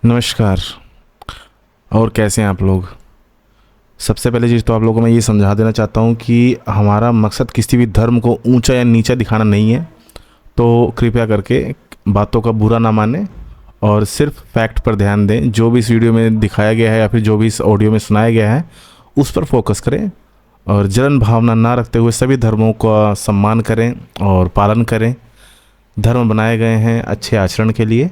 नमस्कार। और कैसे हैं आप लोग। सबसे पहले चीज़ तो आप लोगों को मैं ये समझा देना चाहता हूँ कि हमारा मकसद किसी भी धर्म को ऊंचा या नीचा दिखाना नहीं है। तो कृपया करके बातों का बुरा ना मानें और सिर्फ फैक्ट पर ध्यान दें। जो भी इस वीडियो में दिखाया गया है या फिर जो भी इस ऑडियो में सुनाया गया है उस पर फोकस करें और जलन भावना ना रखते हुए सभी धर्मों का सम्मान करें और पालन करें। धर्म बनाए गए हैं अच्छे आचरण के लिए,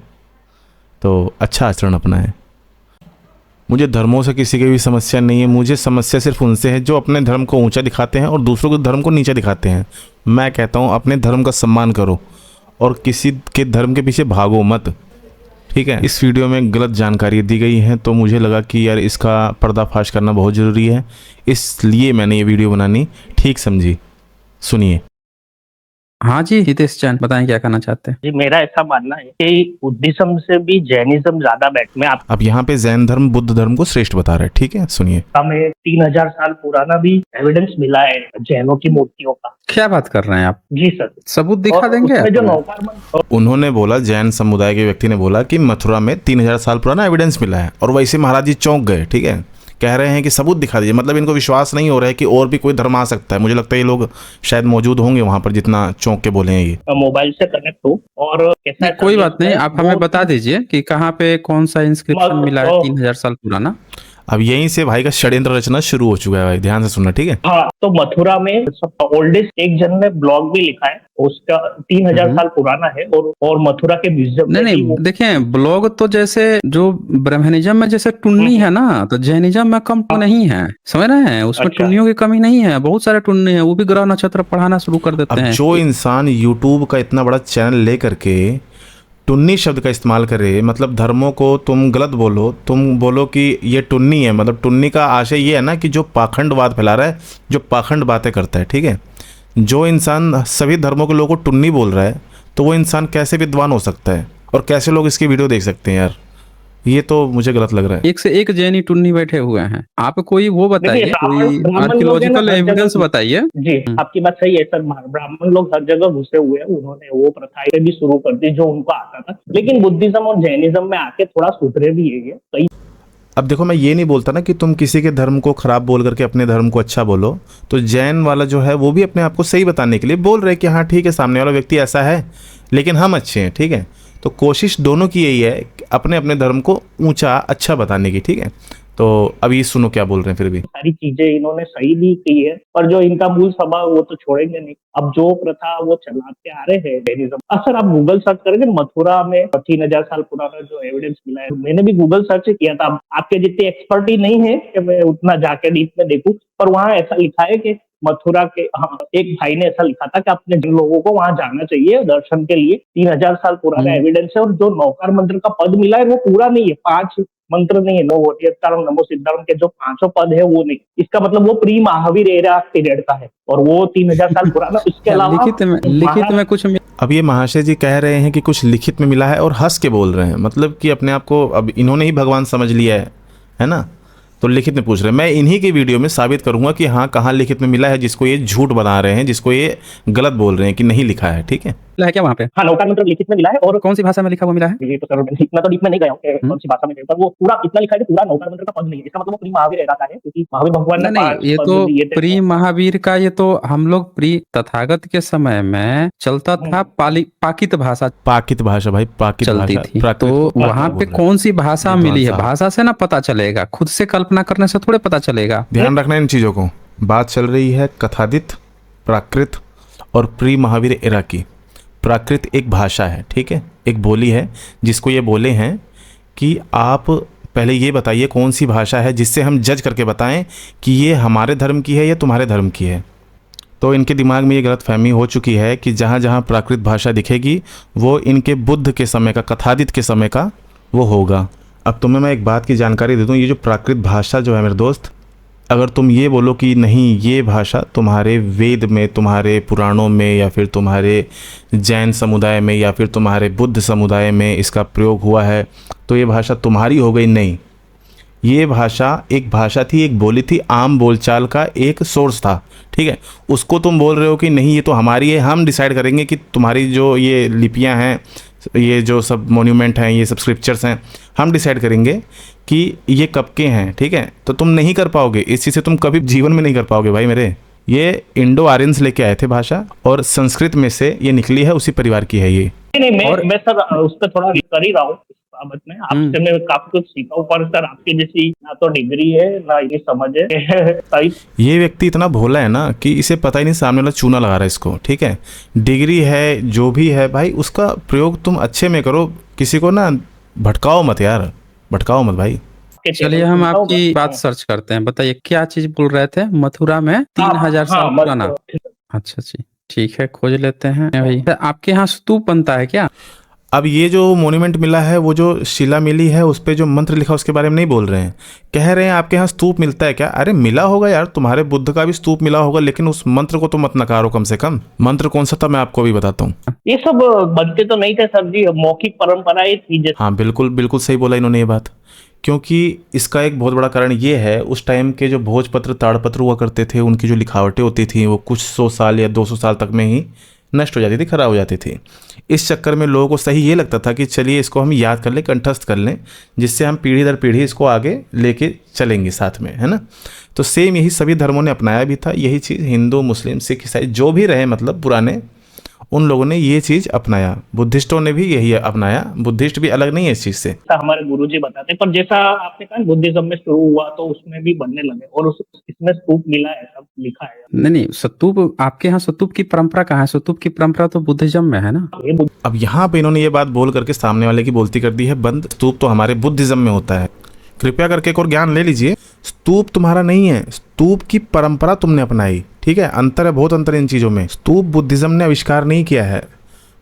तो अच्छा आचरण अपनाएं। मुझे धर्मों से किसी की भी समस्या नहीं है। मुझे समस्या सिर्फ उनसे है जो अपने धर्म को ऊंचा दिखाते हैं और दूसरों के धर्म को नीचा दिखाते हैं। मैं कहता हूँ अपने धर्म का सम्मान करो और किसी के धर्म के पीछे भागो मत, ठीक है। इस वीडियो में गलत जानकारी दी गई है तो मुझे लगा कि यार इसका पर्दाफाश करना बहुत ज़रूरी है, इसलिए मैंने ये वीडियो बनानी ठीक समझी। सुनिए। हाँ जी, हितेश चंद बताएं क्या कहना चाहते हैं। जी, मेरा ऐसा मानना है कि बुद्धिज्म से भी जैनिज्म ज्यादा बेटर। मैं अब यहाँ पे जैन धर्म बुद्ध धर्म को श्रेष्ठ बता रहे हैं, ठीक है। सुनिए। हमें 3000 साल पुराना भी एविडेंस मिला है जैनों की मूर्तियों का। क्या बात कर रहे हैं आप? जी सर, सबूत दिखा देंगे उसमें आप जो हमें? नौकार उन्होंने बोला, जैन समुदाय के व्यक्ति ने बोला कि मथुरा में 3000 साल पुराना एविडेंस मिला है और वैसे महाराज जी चौंक गए, ठीक है। कह रहे हैं कि सबूत दिखा दीजिए। मतलब इनको विश्वास नहीं हो रहा है कि और भी कोई धर्म आ सकता है। मुझे लगता है ये लोग शायद मौजूद होंगे वहां पर जितना चौंक के बोले हैं ये। मोबाइल से कनेक्ट हो और कैसा कोई बात नहीं, आप हमें बता दीजिए कि कहाँ पे कौन सा इंस्क्रिप्शन मिला है 3000 साल पुराना। अब यहीं से भाई का षड्यंत्र रचना शुरू हो चुका है भाई, ध्यान से सुनना, ठीक है। हाँ, तो मथुरा में ओल्डेस्ट एक जन ने ब्लॉग भी लिखा है, उसका 3000 साल पुराना है और मथुरा के म्यूजियम में नहीं, देखें ब्लॉग तो जैसे जो ब्रह्मनिज्म में जैसे टुन्नी है ना, तो जैनिज्म में कम तो नहीं है, समझ रहे हैं। उसमें टुन्नियों की कमी नहीं है, बहुत सारे टुन्नी है, वो भी ग्रह नक्षत्र पढ़ाना शुरू कर देते हैं। जो इंसान यूट्यूब का इतना बड़ा चैनल ले करके टुन्नी शब्द का इस्तेमाल करे, मतलब धर्मों को तुम गलत बोलो, तुम बोलो कि ये टुन्नी है। मतलब टुन्नी का आशय ये है ना कि जो पाखंडवाद फैला रहा है, जो पाखंड बातें करता है, ठीक है। जो इंसान सभी धर्मों के लोगों को टुन्नी बोल रहा है तो वो इंसान कैसे विद्वान हो सकता है और कैसे लोग इसकी वीडियो देख सकते हैं यार। ये तो मुझे गलत लग रहा है। एक से एक जैनी टुन्नी बैठे हुए हैं। आप कोई वो बताइए, कोई आर्कियोलॉजिकल एविडेंस बताइए। जी, आपकी बात सही है सर। ब्राह्मण लोग हर जगह घुसे हुए हैं, उन्होंने वो प्रथाएं भी शुरू कर दी जो उनको आता था, लेकिन बुद्धिज्म और जैनिज्म में आके थोड़ा सुधरे भी है ये कई। अब देखो, मैं ये नहीं बोलता ना कि तुम किसी के धर्म को खराब बोल करके अपने धर्म को अच्छा बोलो। तो जैन वाला जो है वो भी अपने आप को सही बताने के लिए बोल रहे हैं कि हाँ ठीक है, सामने वाला व्यक्ति ऐसा है लेकिन हम अच्छे हैं, ठीक है। तो कोशिश दोनों की यही है अपने अपने धर्म को ऊंचा अच्छा बताने की, ठीक है। तो अभी सुनो क्या बोल रहे हैं। फिर भी सारी चीजें इन्होंने सही भी की है, पर जो इनका मूल स्वभाव वो तो छोड़ेंगे नहीं। अब जो प्रथा वो चलाते आ रहे हैं जैनिज्म। सर आप गूगल सर्च करेंगे मथुरा में 3000 साल पुराना जो एविडेंस मिला है, मैंने भी गूगल सर्च किया था। आपके जितनी एक्सपर्टी नहीं है कि मैं उतना जाके डीप में देखूं, पर वहाँ ऐसा लिखा है कि मथुरा के एक भाई ने ऐसा लिखा था कि अपने जिन लोगों को वहां जाना चाहिए दर्शन के लिए। 3000 साल पुराना एविडेंस है और जो नौकार मंत्र का पद मिला है वो पूरा नहीं है, 5 मंत्र नहीं है। नमो सिद्धार्थ के जो 5 पद है वो नहीं। इसका मतलब वो प्री महावीर एरा पीरियड का है और वो 3000 साल पुराना। इसके अलावा लिखित में कुछ अब ये महाशय जी कह रहे हैं कि कुछ लिखित में मिला है और हंस के बोल रहे हैं, मतलब कि अपने आप को अब इन्होंने ही भगवान समझ लिया है ना। तो लिखित में पूछ रहे हैं। मैं इन्हीं की वीडियो में साबित करूंगा कि हाँ कहाँ लिखित में मिला है, जिसको ये झूठ बना रहे हैं, जिसको ये गलत बोल रहे हैं कि नहीं लिखा है, ठीक है। है क्या वहाँ पे? हाँ, नौकार मंत्र लिखित में मिला है। और कौन सी भाषा में लिखा हुआ मिला है? ये तो सर इतना तो डीप में नहीं गया हूँ कौन सी भाषा में, पर वो पूरा इतना लिखा है कि पूरा नौकार मंत्र का पद नहीं है। इसका मतलब वो प्री महावीर एरा का है, क्योंकि महावीर भगवान ने नहीं, ये तो प्री महावीर का, ये तो हम लोग प्री तथागत के समय में चलता था पाकित भाषा भाई, पाकित चलती थी। तो वहाँ पे कौन सी भाषा मिली है, भाषा से ना पता चलेगा, खुद से कल्पना करने से थोड़े पता चलेगा। ध्यान रखना इन चीजों को। बात चल रही है कथादित, प्राकृत और प्री महावीर एरा की। प्राकृत एक भाषा है, ठीक है, एक बोली है जिसको ये बोले हैं कि आप पहले ये बताइए कौन सी भाषा है जिससे हम जज करके बताएं कि ये हमारे धर्म की है या तुम्हारे धर्म की है। तो इनके दिमाग में ये गलतफहमी हो चुकी है कि जहाँ जहाँ प्राकृत भाषा दिखेगी वो इनके बुद्ध के समय का, कथादित के समय का वो होगा। अब तुम्हें मैं एक बात की जानकारी दे दूँ, ये जो प्राकृत भाषा जो है मेरे दोस्त, अगर तुम ये बोलो कि नहीं ये भाषा तुम्हारे वेद में, तुम्हारे पुराणों में, या फिर तुम्हारे जैन समुदाय में, या फिर तुम्हारे बुद्ध समुदाय में इसका प्रयोग हुआ है तो ये भाषा तुम्हारी हो गई। नहीं, ये भाषा एक भाषा थी, एक बोली थी, आम बोलचाल का एक सोर्स था, ठीक है। उसको तुम बोल रहे हो कि नहीं ये तो हमारी है, हम डिसाइड करेंगे कि तुम्हारी जो ये लिपियां हैं ये जो सब मोन्यूमेंट हैं, ये सब स्क्रिप्चर्स हैं, हम डिसाइड करेंगे कि ये कब के हैं, ठीक है। तो तुम नहीं कर पाओगे, इस चीज़ से तुम कभी जीवन में नहीं कर पाओगे भाई मेरे। ये इंडो आर्यंस लेके आए थे भाषा, और संस्कृत में से ये निकली है, उसी परिवार की है ये। नहीं, और मैं सर उस पर थोड़ा कर ही रहा हूँ इस बाबत में। आपसे मैं काफी कुछ सीखा हूँ, पर सर आपकी जैसी ना तो डिग्री है ना ये समझ है सही। ये व्यक्ति इतना भोला है ना कि इसे पता ही नहीं सामने वाला चूना लगा रहा है इसको, ठीक है। डिग्री है जो भी है भाई, उसका प्रयोग तुम अच्छे में करो, किसी को ना भटकाओ मत यार, भटकाओ मत भाई। चलिए हम आपकी बात सर्च करते हैं। बताइए क्या चीज बोल रहे थे, मथुरा में 3000 साल पुराना। अच्छा जी, ठीक है, खोज लेते हैं भाई। आपके यहाँ स्तूप बनता है क्या? अब ये जो मोन्यूमेंट मिला है, वो जो शिला मिली है, उस पे जो मंत्र लिखा उसके बारे में नहीं बोल रहे हैं। कह रहे हैं आपके यहाँ स्तूप मिलता है क्या? अरे मिला होगा यार, तुम्हारे बुद्ध का भी स्तूप मिला होगा, लेकिन उस मंत्र को तो मत नकारो कम से कम। मंत्र कौन सा था मैं आपको भी बताता हूँ। ये सब बनते तो नहीं थे सर जी, मौखिक परंपराएं थी जैसे। हाँ बिल्कुल बिल्कुल सही बोला इन्होंने ये बात, क्योंकि इसका एक बहुत बड़ा कारण ये है, उस टाइम के जो भोजपत्र ताड़पत्र हुआ करते थे, उनकी जो लिखावटें होती थी वो कुछ 100 साल या 200 साल तक में ही नष्ट हो जाती थी, खराब हो जाती थी। इस चक्कर में लोगों को सही ये लगता था कि चलिए इसको हम याद कर लें, कंठस्थ कर लें, जिससे हम पीढ़ी दर पीढ़ी इसको आगे लेके चलेंगे साथ में, है ना। तो सेम यही सभी धर्मों ने अपनाया भी था, यही चीज़ हिंदू मुस्लिम सिख ईसाई जो भी रहे, मतलब पुराने, उन लोगों ने ये चीज़ अपनाया। बुद्धिस्टों ने भी यही अपनाया, बुद्धिस्ट भी अलग नहीं है इस चीज़ से। हमारे गुरुजी बताते हैं, पर जैसा आपने कहा बुद्धिज्म में शुरू हुआ तो उसमें भी बनने लगे, और इसमें स्तूप मिला है, सब लिखा है। नहीं, स्तूप आपके यहाँ स्तूप की परंपरा कहाँ है? स्तूप की परंपरा तो बुद्धिज्म में है ना। अब यहाँ पे इन्होंने ये बात बोल करके सामने वाले की बोलती कर दी है बंद। स्तूप तो हमारे बुद्धिज्म में होता है, कृपया करके एक और ज्ञान ले लीजिए। स्तूप तुम्हारा नहीं है, स्तूप की परंपरा तुमने अपनाई, ठीक है। अंतर है, बहुत अंतर है इन चीज़ों में। स्तूप बुद्धिज्म ने आविष्कार नहीं किया है,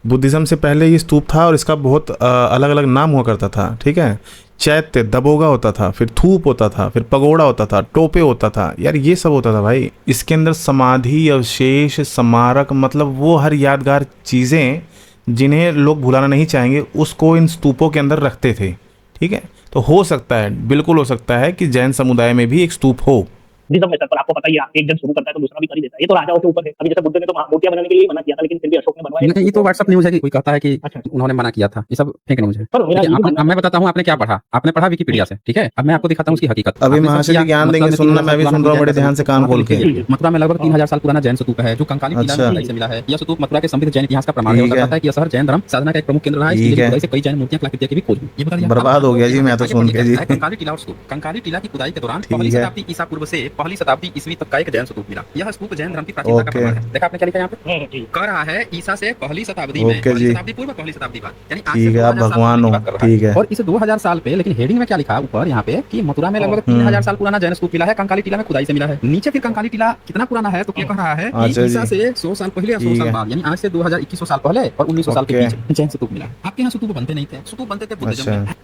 बुद्धिज्म से पहले ये स्तूप था, और इसका बहुत अलग अलग नाम हुआ करता था, ठीक है। चैत्य, दबोगा होता था, फिर थूप होता था, फिर पगोड़ा होता था, टोपे होता था, यार ये सब होता था भाई। इसके अंदर समाधि, अवशेष, स्मारक, मतलब वो हर यादगार चीज़ें जिन्हें लोग भुलाना नहीं चाहेंगे, उसको इन स्तूपों के अंदर रखते थे, ठीक है। तो हो सकता है, बिल्कुल हो सकता है कि जैन समुदाय में भी एक स्तूप हो। पर आपको पता ही है, एक जन शुरू करता है तो दूसरा भी कर ही देता है। ये तो राजाओं के ऊपर है। अभी जैसे बुद्ध ने तो मूर्तियां बनाने के लिए मना किया था, लेकिन फिर भी अशोक ने बनवाया। नहीं, ये तो व्हाट्सएप न्यूज़ है कि कोई कहता है कि उन्होंने मना किया था, ये सब फेक न्यूज़ है। मैं बताता हूँ आपने क्या पढ़ा। आपने पढ़ा विकिपीडिया से, ठीक है। अब मैं आपको दिखाता हूँ उसकी हकीकत। अभी महाशय जी ज्ञान देंगे, सुनना, मैं भी सुन रहा हूँ बड़े ध्यान से कान खोल के। मथुरा में लगभग 3000 साल पुराना जैन स्तूप है, जो कंकाली टीला से मिला है। यह स्तूप मथुरा के समृद्ध जैन इतिहास का प्रमाण है। बताता है कि यह शहर जैन धर्म साधना का एक प्रमुख केंद्र रहा है। इसकी खुदाई से कई जैन मूर्तियां, कलाकृतियां की भी खोज हुई। ये बता दिया, बर्बाद हो गया जी मैं तो सुन के जी। कंकाली टीला और स्तूप, कंकाली टीला की खुदाई के दौरान पहली शताब्दी ईसा पूर्व से पहली शताब्दी ईस्वी तक का एक जैन स्तूप मिला। यह स्तूप जैन धर्म की प्राचीनता का प्रमाण है। देखा आपने क्या लिखा यहाँ पे? कह रहा है ईसा से पहली शताब्दी में, पहली शताब्दी पूर्व पहली शताब्दी बाद, यानी आज से 2000 भगवान हो, ठीक है। और इस 2000 साल पे, लेकिन हेडिंग में क्या लिखा ऊपर यहाँ पे कि मथुरा में लगभग 3000 साल पुराना जैन स्तूप मिला है, कंकाली टीला में खुदाई से मिला है। नीचे फिर कंकाली टीला कितना पुराना है तो क्या कह रहा है कि ईसा से 100 साल पहले या 100 साल बाद, यानी आज से 2100 साल पहले और 1900 साल के बीच जैन स्तूप मिला। आपके यहाँ स्तूप बनते नहीं थे, स्तूप बनते थे बुद्धिज्म में।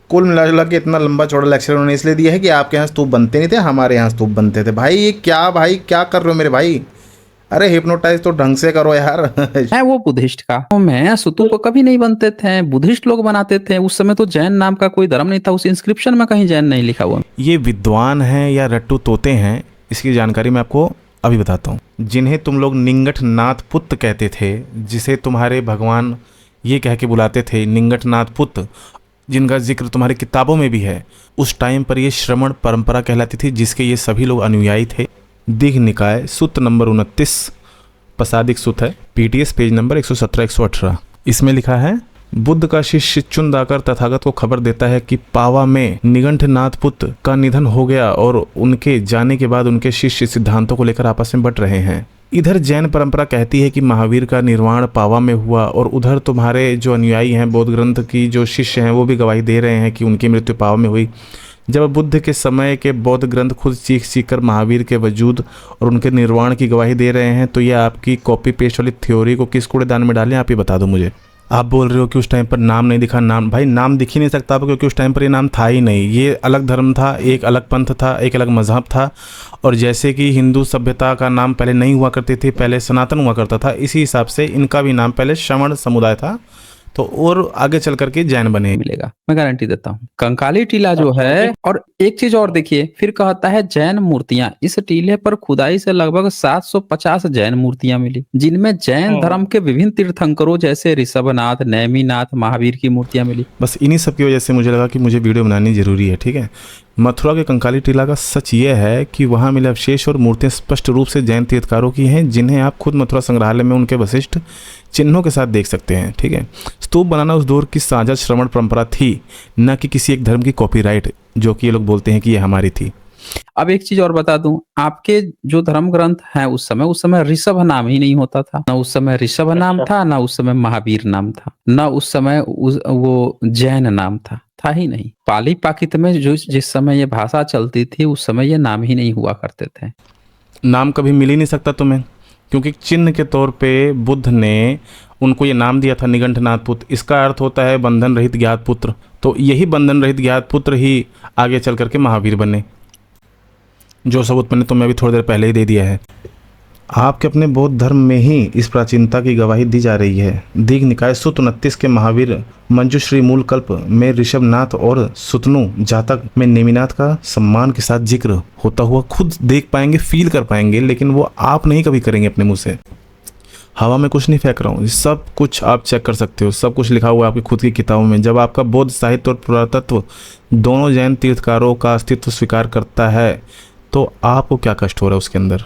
कुल मिला के इतना लंबा चौड़ा लेक्चर उन्होंने इसलिए दिया है कि आपके यहाँ स्तूप बनते नहीं थे, हमारे यहाँ स्तूप बनते थे। भाई ये क्या, भाई क्या कर रहे हो मेरे भाई? अरे हिप्नोटाइज तो ढंग से करो यार। है वो बुद्धिस्ट का, मैं स्तूप कभी नहीं बनते थे, बुद्धिस्ट लोग बनाते थे। उस समय तो जैन नाम का कोई धर्म नहीं था, उस इंस्क्रिप्शन में कहीं जैन नहीं लिखा हुआ। ये विद्वान हैं या रट्टू तोते हैं, इसकी जानकारी मैं आपको अभी बताता हूँ। जिन्हें तुम लोग निंगठ नाथ पुत्र कहते थे, जिसे तुम्हारे भगवान ये कह के बुलाते थे निंगठ नाथ पुत्र, जिनका जिक्र तुम्हारी किताबों में भी है, उस टाइम पर ये श्रवण परंपरा कहलाती थी, जिसके ये सभी लोग अनुयायी थे। दीघ निकाय सूत्र नंबर 29 पसादिक सूत है, पीटीएस पेज नंबर 117-118। इसमें लिखा है, बुद्ध का शिष्य चुन आकर तथागत को खबर देता है कि पावा में निगंठनाथ पुत्र का निधन हो गया और उनके जाने के बाद उनके शिष्य सिद्धांतों को लेकर आपस में बट रहे हैं। इधर जैन परंपरा कहती है कि महावीर का निर्वाण पावा में हुआ, और उधर तुम्हारे जो अनुयायी हैं, बौद्ध ग्रंथ की जो शिष्य हैं, वो भी गवाही दे रहे हैं कि उनकी मृत्यु पावा में हुई। जब बुद्ध के समय के बौद्ध ग्रंथ खुद चीख चीख कर महावीर के वजूद और उनके निर्वाण की गवाही दे रहे हैं, तो ये आपकी कॉपी पेस्ट वाली थ्योरी को किस कूड़ेदान में डालें, आप ही बता दो मुझे। आप बोल रहे हो कि उस टाइम पर नाम नहीं दिखा, नाम भाई नाम दिख ही नहीं सकता क्योंकि उस टाइम पर ये नाम था ही नहीं। ये अलग धर्म था, एक अलग पंथ था, एक अलग मजहब था। और जैसे कि हिंदू सभ्यता का नाम पहले नहीं हुआ करते थे, पहले सनातन हुआ करता था, इसी हिसाब से इनका भी नाम पहले श्रवण समुदाय था, तो और आगे चल करके जैन बने। मिलेगा, मैं गारंटी देता हूँ। कंकाली टीला जो है, और एक चीज और देखिए, फिर कहता है जैन मूर्तियां। इस टीले पर खुदाई से लगभग 750 जैन मूर्तियां मिली, जिनमें जैन धर्म के विभिन्न तीर्थंकरों जैसे ऋषभनाथ, नेमिनाथ, महावीर की मूर्तियां मिली। बस इन्हीं सब की वजह से मुझे लगा कि मुझे वीडियो बनानी जरूरी है। ठीक है, मथुरा के कंकाली टीला का सच ये है कि वहाँ मिले अवशेष और मूर्तियाँ स्पष्ट रूप से जैन तीर्थकारों की हैं, जिन्हें आप खुद मथुरा संग्रहालय में उनके वशिष्ठ चिन्हों के साथ देख सकते हैं। ठीक है, स्तूप बनाना उस दौर की साझा श्रवण परंपरा थी, न कि किसी एक धर्म की कॉपीराइट, जो कि ये लोग बोलते हैं कि ये हमारी थी। अब एक चीज और बता दूं, आपके जो धर्म ग्रंथ हैं उस समय ऋषभ नाम ही नहीं होता था। ना उस समय ऋषभ नाम था, ना उस समय महावीर नाम था, ना उस समय वो जैन नाम था ही नहीं। पाली पाकित में जो जिस समय ये भाषा चलती थी उस समय ये नाम ही नहीं हुआ करते थे। नाम कभी मिल ही नहीं सकता तुम्हें, क्योंकि चिन्ह के तौर पे बुद्ध ने उनको ये नाम दिया था, निगंठनाथ पुत्र। इसका अर्थ होता है बंधन रहित ज्ञात पुत्र। तो यही बंधन रहित ज्ञात पुत्र ही आगे चल करके महावीर बने, जो सबूत मैंने तुम्हें अभी थोड़ी देर पहले ही दे दिया है। आपके अपने बौद्ध धर्म में ही इस प्राचीनता की गवाही दी जा रही है। दीघ निकाय सूत्र 29 के महावीर मंजूश्री मूल कल्प में ऋषभनाथ और सुतनु जातक में नेमिनाथ का सम्मान के साथ जिक्र होता हुआ खुद देख पाएंगे, फील कर पाएंगे, लेकिन वो आप नहीं कभी करेंगे अपने मुंह से। हवा में कुछ नहीं फेंक रहा हूँ, सब कुछ आप चेक कर सकते हो, सब कुछ लिखा हुआ है आपकी खुद की किताबों में। जब आपका बौद्ध साहित्य और पुरातत्व दोनों जैन तीर्थकारों का अस्तित्व स्वीकार करता है, तो आपको क्या कष्ट हो रहा है उसके अंदर?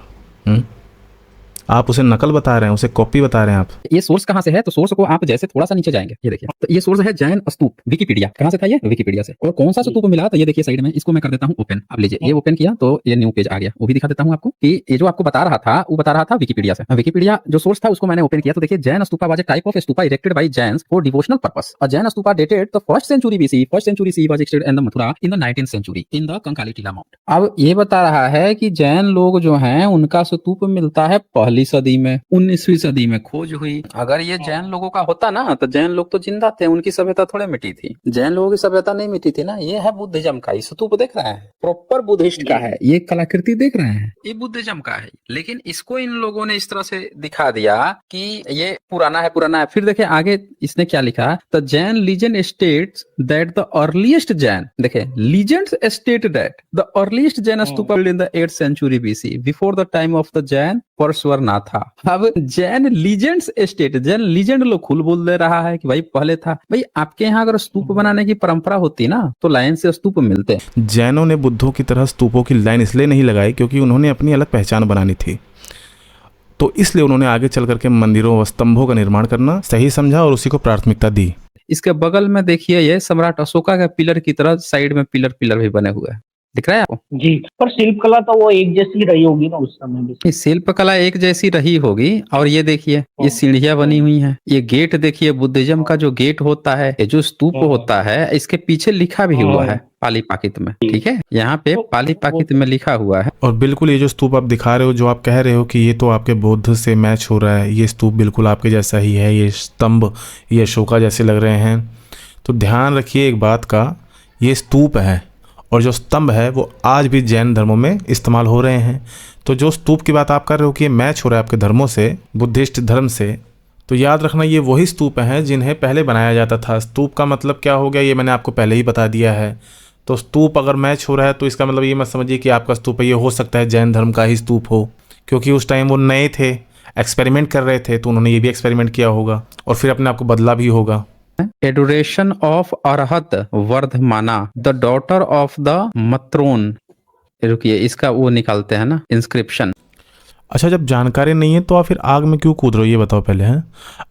आप उसे नकल बता रहे हैं, उसे कॉपी बता रहे हैं आप। ये सोर्स कहाँ से है? तो सोर्स को आप जैसे थोड़ा सा नीचे जाएंगे, ये देखिए, तो ये सोर्स है जैन स्तूप, विकिपीडिया। कहाँ से था ये? विकिपीडिया से। और कौन सा स्तूप मिला? तो ये देखिए साइड में, इसको मैं कर देता हूँ ओपन। अब लीजिए, ये ओपन किया तो ये न्यू पेज आ गया। वो भी दिखा देता हूँ आपको कि ये जो आपको बता रहा था, वो बता रहा था विकिपीडिया से। विकिपीडिया जो सोर्स था उसको मैंने ओपन किया तो देखिए, Jain stupa was a type of stupa erected by Jains for devotional purpose. A Jain stupa dated the 1st century BC। 1st century CE was extended in the Mathura in the 19th century in the Kankali Tila mount. अब ये बता रहा है कि जैन लोग जो हैं उनका स्तूप मिलता है पहली सदी में, 19वीं सदी में खोज हुई। अगर ये जैन लोगों का होता ना, तो जैन लोग तो जिंदा थे, उनकी सभ्यता थोड़े मिटी थी। जैन लोगों की सभ्यता नहीं मिटी थी ना। ये है बुद्धिज्म का, ये स्तूप देख रहे हैं, प्रॉपर बुद्धिस्ट का है। ये कलाकृति देख रहे हैं, ये बुद्धिज्म का है। लेकिन इसको इन लोगों ने इस तरह से दिखा दिया कि ये पुराना है, पुराना है। फिर देखिए आगे इसने क्या लिखा, the Jain legend states that the earliest Jain, देखे legends state that the earliest Jain stupa in the 8th century BC before the time of the Jain Parshvanatha. अब Jain legends state, Jain legend लोग खुल बोल दे रहा है कि भाई पहले था। भाई आपके यहाँ अगर स्तूप बनाने की परंपरा होती ना, तो लाइन से स्तूप मिलते। जैनों ने बुद्धों की तरह स्तूपों की लाइन इसलिए नहीं लगाई क्योंकि उन्होंने अपनी अलग पहचान बनानी थी। तो इसलिए उन्होंने आगे चल करके मंदिरों व स्तंभों का निर्माण करना सही समझा और उसी को प्राथमिकता दी। इसके बगल में देखिए, ये सम्राट अशोका के पिलर की तरह साइड में पिलर भी बने हुए हैं, दिख रहा है आपको? जी, पर शिल्प कला तो वो एक जैसी रही होगी ना उस समय भी। शिल्प कला एक जैसी रही होगी। और ये देखिए, ये सीढ़ियां बनी हुई हैं, ये गेट देखिए, बुद्धिज्म का जो गेट होता है, ये जो स्तूप होता है, इसके पीछे लिखा भी हुआ है पाली पाकित में। ठीक है, यहाँ पे पाली पाकित में लिखा हुआ है। और बिल्कुल ये जो स्तूप आप दिखा रहे हो, जो आप कह रहे हो कि ये तो आपके बौद्ध से मैच हो रहा है, ये स्तूप बिल्कुल आपके जैसा ही है, ये स्तंभ ये अशोका जैसे लग रहे हैं। तो ध्यान रखिए एक बात का, ये स्तूप है और जो स्तंभ है वो आज भी जैन धर्मों में इस्तेमाल हो रहे हैं। तो जो स्तूप की बात आप कर रहे हो कि ये मैच हो रहा है आपके धर्मों से, बुद्धिस्ट धर्म से, तो याद रखना ये वही स्तूप हैं जिन्हें पहले बनाया जाता था। स्तूप का मतलब क्या हो गया ये मैंने आपको पहले ही बता दिया है। तो स्तूप अगर मैच हो रहा है तो इसका मतलब ये मत समझिए कि आपका स्तूप है, ये हो सकता है जैन धर्म का ही स्तूप हो, क्योंकि उस टाइम वो नए थे, एक्सपेरिमेंट कर रहे थे, तो उन्होंने ये भी एक्सपेरिमेंट किया होगा और फिर अपने आप को बदला भी होगा। एडोरेशन ऑफ अरहत वर्धमाना द डॉटर ऑफ द मत्रोन। रुकिए, इसका वो निकालते हैं ना, इंस्क्रिप्शन। अच्छा, जब जानकारी नहीं है तो आप फिर आग में क्यों कूद रहे हो ये बताओ पहले। हैं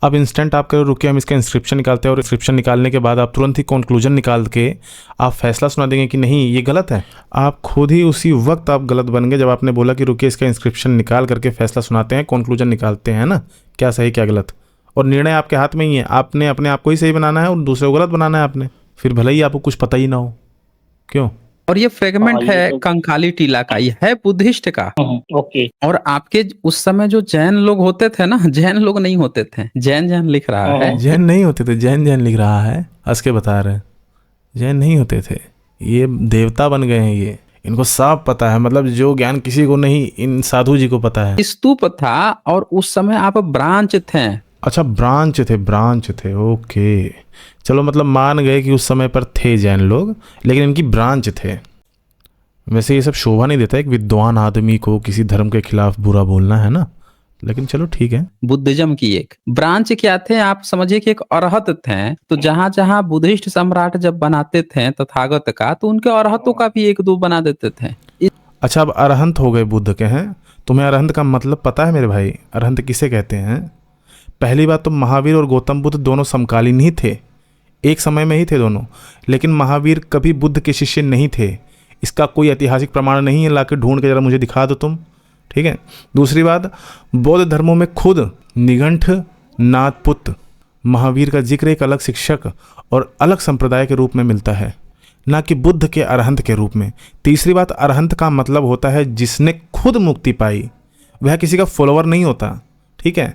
अब इंस्टेंट आप कह रुकिए, हम इसका इंस्क्रिप्शन निकालते हैं, और इंस्क्रिप्शन निकालने के बाद आप तुरंत ही कंक्लूजन निकाल के आप फैसला सुना देंगे कि नहीं ये गलत है। आप खुद ही उसी वक्त आप गलत बन गए जब आपने बोला कि रुकिए इसका इंस्क्रिप्शन निकाल करके फैसला सुनाते हैं, कंक्लूजन निकालते हैं ना, क्या सही क्या गलत। और निर्णय आपके हाथ में ही है, आपने अपने आप को ही सही बनाना है और दूसरे को गलत बनाना है आपने, फिर भले ही आपको कुछ पता ही ना हो। क्यों? और ये फ्रेगमेंट है कंकाली टीला का, ये है बुद्धिस्ट का। ओके। और आपके उस समय जो जैन लोग होते थे ना, जैन लोग नहीं होते थे, जैन लिख रहा है। जैन नहीं होते थे, जैन लिख रहा है, हंस के बता रहे हैं। जैन नहीं होते थे, ये देवता बन गए हैं, ये इनको साफ पता है। मतलब जो ज्ञान किसी को नहीं, इन साधु जी को पता है। स्तूप था और उस समय आप ब्रांच थे, अच्छा, ब्रांच थे, ओके। चलो मतलब मान गए कि उस समय पर थे जैन लोग, लेकिन इनकी ब्रांच थे। वैसे ये सब शोभा नहीं देता एक विद्वान आदमी को किसी धर्म के खिलाफ बुरा बोलना, है ना, लेकिन चलो ठीक है। बुद्धिज्म की एक ब्रांच क्या थे, आप समझिए कि एक अरहत थे। तो जहां जहां बुद्धिस्ट सम्राट जब बनाते थे तथागत का, तो उनके अरहतों का भी एक दो बना देते थे। अच्छा, अब अरहंत हो गए बुद्ध के हैं। तुम्हें अरहंत का मतलब पता है मेरे भाई? अरहंत किसे कहते हैं? पहली बात तो महावीर और गौतम बुद्ध दोनों समकालीन ही थे, एक समय में ही थे दोनों। लेकिन महावीर कभी बुद्ध के शिष्य नहीं थे, इसका कोई ऐतिहासिक प्रमाण नहीं है, लाके ढूंढ के जरा मुझे दिखा दो तुम, ठीक है। दूसरी बात, बौद्ध धर्मों में खुद निघंट नाथपुत्र महावीर का जिक्र एक अलग शिक्षक और अलग संप्रदाय के रूप में मिलता है, ना कि बुद्ध के अरहंत के रूप में। तीसरी बात, अरहंत का मतलब होता है जिसने खुद मुक्ति पाई, वह किसी का फॉलोअर नहीं होता, ठीक है।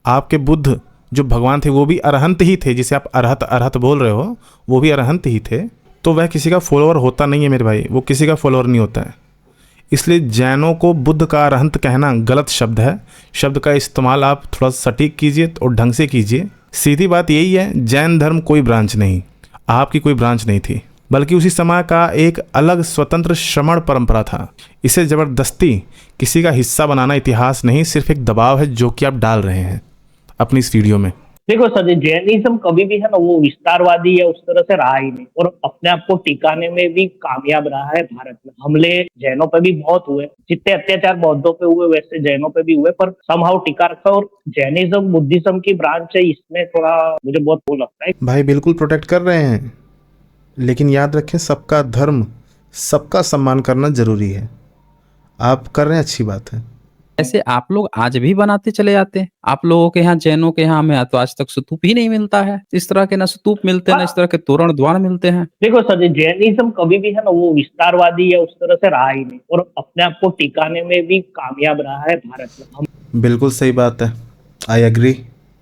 आपके बुद्ध जो भगवान थे वो भी अरहंत ही थे, जिसे आप अरहत अरहत बोल रहे हो, वो भी अरहंत ही थे। तो वह किसी का फॉलोअर होता नहीं है मेरे भाई, वो किसी का फॉलोअर नहीं होता है। इसलिए जैनों को बुद्ध का अरहंत कहना गलत शब्द है। शब्द का इस्तेमाल आप थोड़ा सटीक कीजिए और ढंग से कीजिए। सीधी बात यही है, जैन धर्म कोई ब्रांच नहीं, आपकी कोई ब्रांच नहीं थी, बल्कि उसी समय का एक अलग स्वतंत्र श्रमण परंपरा था। इसे ज़बरदस्ती किसी का हिस्सा बनाना इतिहास नहीं, सिर्फ एक दबाव है जो कि आप डाल रहे हैं अपनी इस वीडियो में। देखो सर, जैनिज्म कभी भी है ना वो विस्तारवादी या उस तरह से रहा ही नहीं, और अपने आप को टिकाने में भी कामयाब रहा है। भारत में हमले जैनों पे भी बहुत हुए, जितने अत्याचार बौद्धों पे हुए वैसे जैनों पे भी हुए, पर समहाउ टिका रखा। और जैनिज्म बुद्धिज्म की ब्रांच है, इसमें थोड़ा मुझे बहुत वो लगता है। भाई बिल्कुल प्रोटेक्ट कर रहे हैं, लेकिन याद रखें सबका धर्म सबका सम्मान करना जरूरी है। आप कर रहे हैं, अच्छी बात है। ऐसे आप लोग आज भी बनाते चले जाते हैं। आप लोगों के यहाँ, जैनों के यहाँ हमें तो आज तक स्तूप ही नहीं मिलता है। इस तरह के ना स्तूप मिलते हैं, ना इस तरह के तोरण द्वार मिलते हैं। देखो सर, जैनिज्म कभी भी है ना वो विस्तारवादी या उस तरह से रहा ही नहीं, और अपने आप को टिकाने में भी कामयाब रहा है भारत में। बिल्कुल सही बात है, आई एग्री।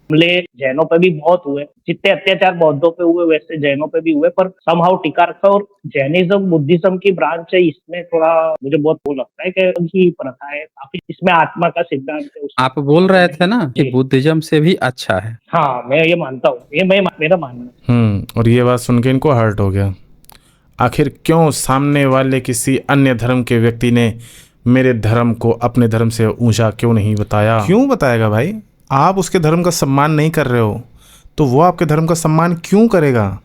हमले जैनों पे भी बहुत हुए, जितने अत्याचार बौद्धों पे हुए वैसे जैनों पे भी हुए, पर समहाउ टिका रखा। और जैनिज्म बुद्धिज्म की ब्रांच है, इसमें थोड़ा मुझे बहुत वो लगता है कि उनकी प्रथा है काफी, इसमें आत्मा का सिद्धांत है। आप बोल रहे थे ना कि बुद्धिज्म से भी अच्छा है। हाँ, मैं ये मानता हूँ, ये मेरा मानना है। और ये बात सुन के इनको हर्ट हो गया। आखिर क्यों सामने वाले किसी अन्य धर्म के व्यक्ति ने मेरे धर्म को अपने धर्म से ऊंचा क्यों नहीं बताया? क्यों बताएगा भाई? आप उसके धर्म का सम्मान नहीं कर रहे हो तो वो आपके धर्म का सम्मान क्यों करेगा?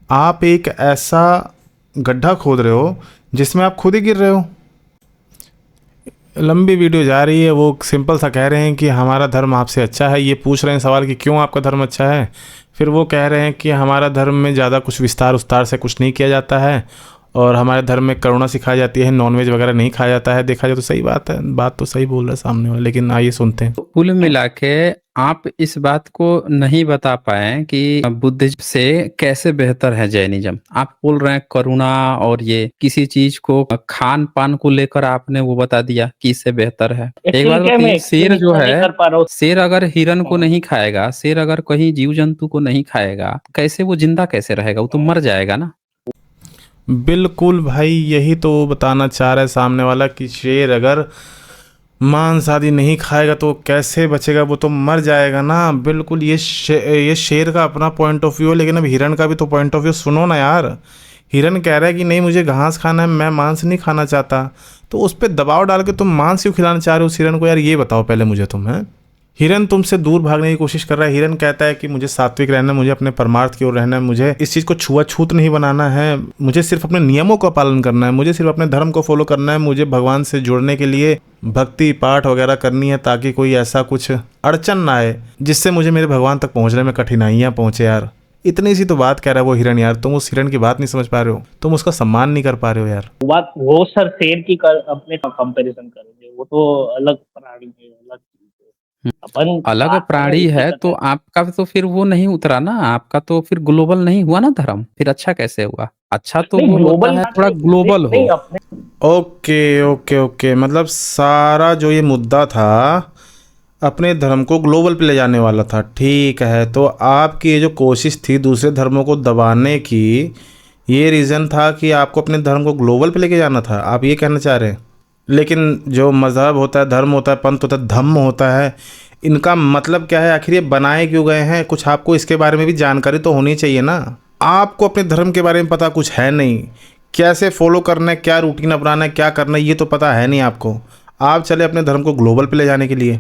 आप एक ऐसा गड्ढा खोद रहे हो जिसमें आप खुद ही गिर रहे हो। लंबी वीडियो जा रही है। वो सिंपल सा कह रहे हैं कि हमारा धर्म आपसे अच्छा है। ये पूछ रहे हैं सवाल कि क्यों आपका धर्म अच्छा है। फिर वो कह रहे हैं कि हमारा धर्म में ज़्यादा कुछ विस्तार उस्तार से कुछ नहीं किया जाता है और हमारे धर्म में करुणा सिखाई जाती है, नॉनवेज वगैरह नहीं खाया जाता है। देखा जाए तो सही बात है, बात तो सही बोल रहा है सामने वाला। लेकिन आइए सुनते हैं। तो कुल मिला के आप इस बात को नहीं बता पाए कि बुद्धिज्म से कैसे बेहतर है जैनिज्म। आप बोल रहे हैं करुणा, और ये किसी चीज को खान पान को लेकर आपने वो बता दिया कि इससे बेहतर है। एक बात बताइए, शेर जो है, शेर अगर हिरन को नहीं खाएगा, शेर अगर कहीं जीव जंतु को नहीं खाएगा, कैसे वो जिंदा कैसे रहेगा? वो तो मर जाएगा ना। बिल्कुल भाई, यही तो बताना चाह रहा है सामने वाला कि शेर अगर मांस आदि नहीं खाएगा तो कैसे बचेगा, वो तो मर जाएगा ना। बिल्कुल, ये शेर का अपना पॉइंट ऑफ व्यू है, लेकिन अब हिरन का भी तो पॉइंट ऑफ व्यू सुनो ना यार। हिरन कह रहा है कि नहीं मुझे घास खाना है, मैं मांस नहीं खाना चाहता, तो उस पर दबाव डाल के तुम मांस क्यों खिलाना चाह रहे हो उस हिरन को? यार ये बताओ पहले मुझे तुम। हैं, हिरन तुमसे दूर भागने की कोशिश कर रहा है। हिरन कहता है कि मुझे सात्विक रहना है, मुझे अपने परमार्थ की ओर रहना है, मुझे इस चीज़ को छुआछूत नहीं बनाना है, मुझे सिर्फ अपने नियमों का पालन करना है, मुझे सिर्फ अपने धर्म को फॉलो करना है, मुझे भगवान से जुड़ने के लिए भक्ति पाठ वगैरह करनी है ताकि कोई ऐसा कुछ अड़चन ना आए जिससे मुझे मेरे भगवान तक पहुँचने में कठिनाइयाँ पहुँचे। यार इतनी सी तो बात कह रहा है वो हिरन। यार तुम उस हिरन की बात नहीं समझ पा रहे हो, तुम उसका सम्मान नहीं कर पा रहे हो यार। बात वो सर शेर की अपने कंपैरिजन करेंगे, वो तो अलग प्राणी है, अलग अपन अलग प्राणी है। तो आपका तो फिर वो नहीं उतरा ना, आपका तो फिर ग्लोबल नहीं हुआ ना धर्म। फिर अच्छा कैसे हुआ? अच्छा तो वो होता है थोड़ा ग्लोबल हो। ओके ओके ओके, मतलब सारा जो ये मुद्दा था अपने धर्म को ग्लोबल पे ले जाने वाला था, ठीक है। तो आपकी ये जो कोशिश थी दूसरे धर्मों को दबाने की, ये रीज़न था कि आपको अपने धर्म को ग्लोबल पे लेके जाना था, आप ये कहना चाह रहे हैं। लेकिन जो मज़हब होता है, धर्म होता है, पंथ होता है, धम्म होता है, इनका मतलब क्या है, आखिर ये बनाए क्यों गए हैं, कुछ आपको इसके बारे में भी जानकारी तो होनी चाहिए ना। आपको अपने धर्म के बारे में पता कुछ है नहीं, कैसे फॉलो करना है, क्या रूटीन अपनाना है, क्या करना है, ये तो पता है नहीं आपको। आप चले अपने धर्म को ग्लोबल पे ले जाने के लिए।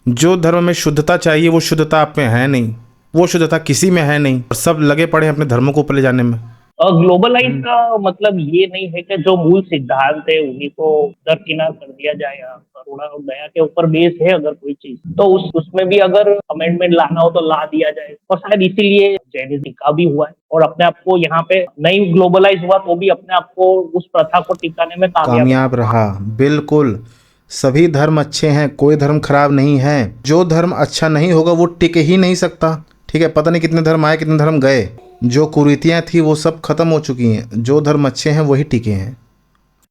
जो धर्म में शुद्धता चाहिए वो शुद्धता आप में है नहीं, वो शुद्धता किसी में है नहीं, और सब लगे पड़े हैं अपने धर्मों को ऊपर ले जाने में। और ग्लोबलाइज का मतलब ये नहीं है कि जो मूल सिद्धांत है उन्हीं को दरकिनार कर दिया जाए। करुणा और दया के ऊपर बेस है अगर कोई चीज, तो उसमें भी अगर अमेंडमेंट लाना हो तो ला दिया जाए। और शायद इसीलिए जैनिज्म का भी हुआ है और अपने आप को यहाँ पे नहीं ग्लोबलाइज हुआ तो भी अपने आप को उस प्रथा को टिकाने में कामयाब रहा। बिल्कुल, सभी धर्म अच्छे हैं, कोई धर्म खराब नहीं है। जो धर्म अच्छा नहीं होगा वो टिक ही नहीं सकता। ठीक है, पता नहीं कितने धर्म आए कितने धर्म गए, जो कुरीतियाँ थी वो सब खत्म हो चुकी हैं। जो धर्म अच्छे हैं वही टिके हैं।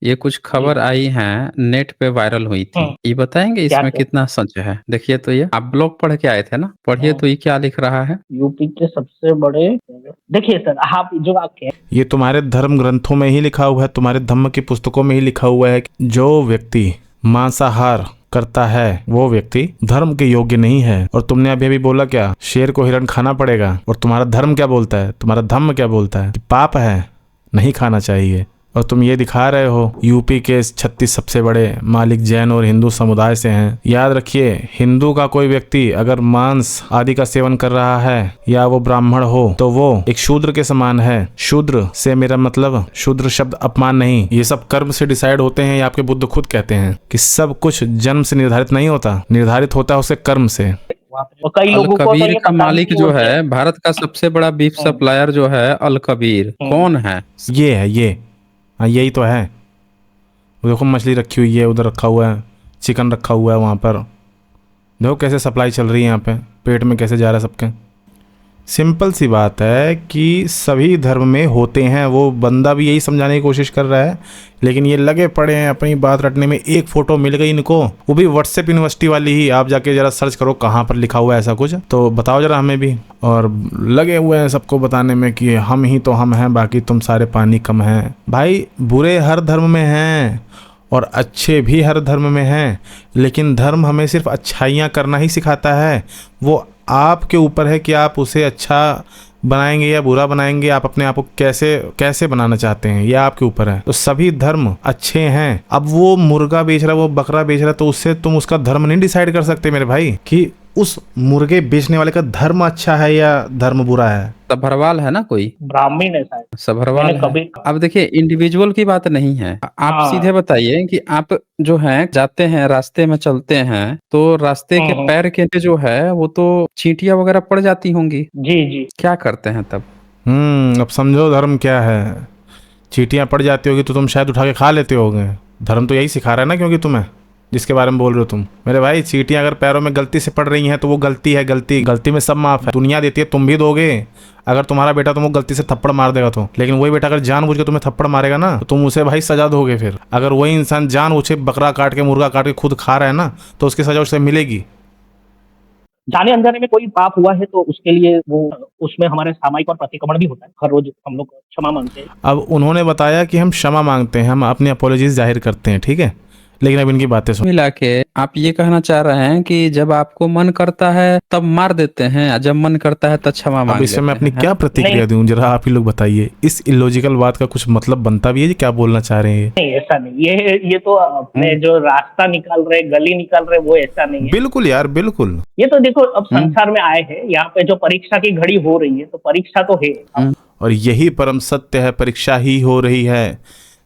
ये कुछ खबर आई हैं नेट पे वायरल हुई थी, ये बताएंगे इसमें कितना सच है? देखिए तो ये आप ब्लॉग पढ़ के आए थे ना, पढ़िए तो ये क्या लिख रहा है। यूपी के सबसे बड़े, देखिए सर आप जो वाक्य, ये तुम्हारे धर्म ग्रंथों में ही लिखा हुआ है, तुम्हारे धम्म की पुस्तकों में ही लिखा हुआ है कि जो व्यक्ति मांसाहार करता है वो व्यक्ति धर्म के योग्य नहीं है। और तुमने अभी अभी बोला क्या, शेर को हिरण खाना पड़ेगा, और तुम्हारा धर्म क्या बोलता है, तुम्हारा धम्म क्या बोलता है कि पाप है, नहीं खाना चाहिए। और तुम ये दिखा रहे हो यूपी के 36 सबसे बड़े मालिक जैन और हिंदू समुदाय से हैं। याद रखिए, हिंदू का कोई व्यक्ति अगर मांस आदि का सेवन कर रहा है या वो ब्राह्मण हो तो वो एक शूद्र के समान है। शूद्र से मेरा मतलब शूद्र शब्द अपमान नहीं, ये सब कर्म से डिसाइड होते हैं। ये आपके बुद्ध खुद कहते हैं कि सब कुछ जन्म से निर्धारित नहीं होता, निर्धारित होता है उसे कर्म से। कई लोगों को कबीर का मालिक जो है, भारत का सबसे बड़ा बीफ सप्लायर जो है अल कबीर, कौन है? ये है, ये हाँ यही तो है। वो देखो मछली रखी हुई है, उधर रखा हुआ है चिकन रखा हुआ है, वहाँ पर देखो कैसे सप्लाई चल रही है, यहाँ पे पेट में कैसे जा रहा है सबके। सिंपल सी बात है कि सभी धर्म में होते हैं। वो बंदा भी यही समझाने की कोशिश कर रहा है, लेकिन ये लगे पड़े हैं अपनी बात रटने में। एक फ़ोटो मिल गई इनको, वो भी व्हाट्सएप यूनिवर्सिटी वाली ही। आप जाके ज़रा सर्च करो कहाँ पर लिखा हुआ है ऐसा कुछ, तो बताओ ज़रा हमें भी। और लगे हुए हैं सबको बताने में कि हम ही तो हम हैं, बाकी तुम सारे पानी कम हैं। भाई बुरे हर धर्म में हैं और अच्छे भी हर धर्म में हैं, लेकिन धर्म हमें सिर्फ अच्छाइयाँ करना ही सिखाता है। वो आपके ऊपर है कि आप उसे अच्छा बनाएंगे या बुरा बनाएंगे, आप अपने आप को कैसे कैसे बनाना चाहते हैं, ये आपके ऊपर है। तो सभी धर्म अच्छे हैं। अब वो मुर्गा बेच रहा है, वो बकरा बेच रहा है, तो उससे तुम उसका धर्म नहीं डिसाइड कर सकते मेरे भाई कि उस मुर्गे बेचने वाले का धर्म अच्छा है या धर्म बुरा है। सभरवाल है ना, कोई ब्राह्मण है शायद, सभरवाल है। अब देखिए इंडिविजुअल की बात नहीं है, आप सीधे बताइए कि आप जो है जाते हैं रास्ते में चलते हैं तो रास्ते के पैर के जो है वो तो चींटियां वगैरह पड़ जाती होंगी। जी जी, क्या करते हैं तब? अब समझो धर्म क्या है। चींटियां पड़ जाती होगी तो तुम शायद उठा के खा लेते होगे। धर्म तो यही सिखा रहा है ना, क्योंकि तुम्हें जिसके बारे में बोल रहे हो तुम मेरे भाई, चींटियां अगर पैरों में गलती से पड़ रही हैं तो वो गलती है, गलती में सब माफ है। दुनिया देती है, तुम भी दोगे। अगर तुम्हारा बेटा तुमको गलती से थप्पड़ मार देगा तो, लेकिन वही बेटा अगर जानबूझ के तुम्हें थप्पड़ मारेगा ना तो तुम उसे भाई सजा दोगे। फिर अगर वही इंसान जानबूझ के बकरा काट के मुर्गा काट के खुद खा रहा है ना तो उसकी सजा उसे मिलेगी। जाने अनजाने में कोई पाप हुआ है तो उसके लिए वो उसमें हमारे सामायिक और प्रतिक्रमण भी होता है। हर रोज हम लोग क्षमा मांगते हैं। अब उन्होंने बताया कि हम क्षमा मांगते हैं, हम अपनी अपोलॉजीज जाहिर करते हैं, ठीक है, लेकिन अब इनकी बातें सुन। मिला के आप ये कहना चाह रहे हैं कि जब आपको मन करता है तब मार देते हैं, जब मन करता है तब क्षमा मांग लेते हैं। इससे मैं अपनी क्या प्रतिक्रिया दूं, जरा आप ही लोग बताइए। इस इलॉजिकल बात का कुछ मतलब बनता भी है, क्या बोलना चाह रहे हैं? नहीं ऐसा नहीं, ये तो अपने जो रास्ता निकाल रहे, गली निकाल रहे, वो ऐसा नहीं है। बिल्कुल यार, बिल्कुल। ये तो देखो अब संसार में आए हैं, यहाँ पे जो परीक्षा की घड़ी हो रही है तो परीक्षा तो है, और यही परम सत्य है, परीक्षा ही हो रही है।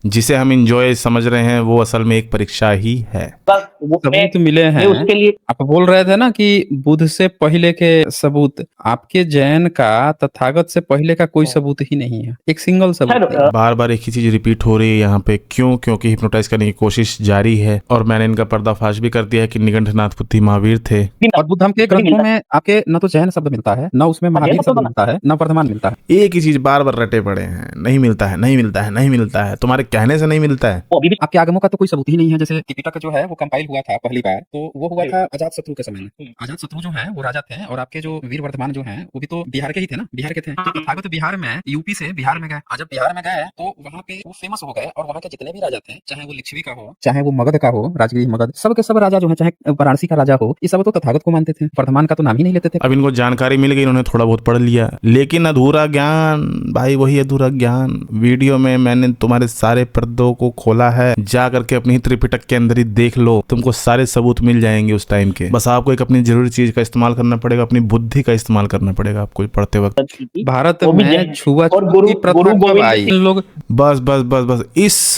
जिसे हम इंजॉय समझ रहे हैं वो असल में एक परीक्षा ही है। सबूत मिले हैं उसके लिए। आप बोल रहे थे ना कि बुद्ध से पहले के सबूत, आपके जैन का तथागत से पहले का कोई सबूत ही नहीं है, एक सिंगल सबूत। बार बार एक ही चीज रिपीट हो रही है यहाँ पे, क्यों? क्योंकि हिप्नोटाइज करने की कोशिश जारी है। और मैंने इनका पर्दाफाश भी कर दिया है कि निगंठनाथ बुद्धि महावीर थे। और बुद्धम के ग्रंथों में आपके न तो जैन शब्द मिलता है, न उसमें महावीर शब्द मिलता है, न वर्धमान मिलता है। एक ही चीज बार बार रटे पड़े हैं, नहीं मिलता है, नहीं मिलता है, नहीं मिलता है। तुम्हारे कहने से नहीं मिलता है। वो अभी भी आपके आगमों का तो कोई सबूत ही नहीं है। जैसे त्रिपिटक जो है वो कंपाइल हुआ था पहली बार, तो वो हुआ था अजातशत्रु के समय में। अजातशत्रु जो है वो राजा थे, और आपके जो वीर वर्धमान जो हैं वो भी तो बिहार के ही थे ना, बिहार के थे। तो तथागत बिहार में यूपी से बिहार में गए, और जब बिहार में गए तो वहाँ पे वो फेमस हो गए, और वहाँ के जितने भी राजा थे, चाहे वो लिच्छवी का हो, चाहे वो मगध का हो, राजगीर मगध, सब के सब राजा जो है, चाहे वाराणसी का राजा हो, ये सब तो तथागत को मानते थे, वर्धमान का तो नाम ही नहीं लेते थे। अब इनको जानकारी मिल गई, इन्होंने थोड़ा बहुत पढ़ लिया, लेकिन अधूरा ज्ञान भाई, वही अधूरा ज्ञान। वीडियो में मैंने तुम्हारे सारे पर्दों को खोला है, जा करके अपनी त्रिपिटक के अंदर ही देख लो, तुमको सारे सबूत मिल जाएंगे उस टाइम के। बस आपको एक अपनी जरूरी चीज का इस्तेमाल करना पड़ेगा, अपनी बुद्धि का इस्तेमाल करना पड़ेगा आपको पढ़ते वक्त। भारत में छुआछूत की प्रथा कब आई? लोग बस बस बस बस इस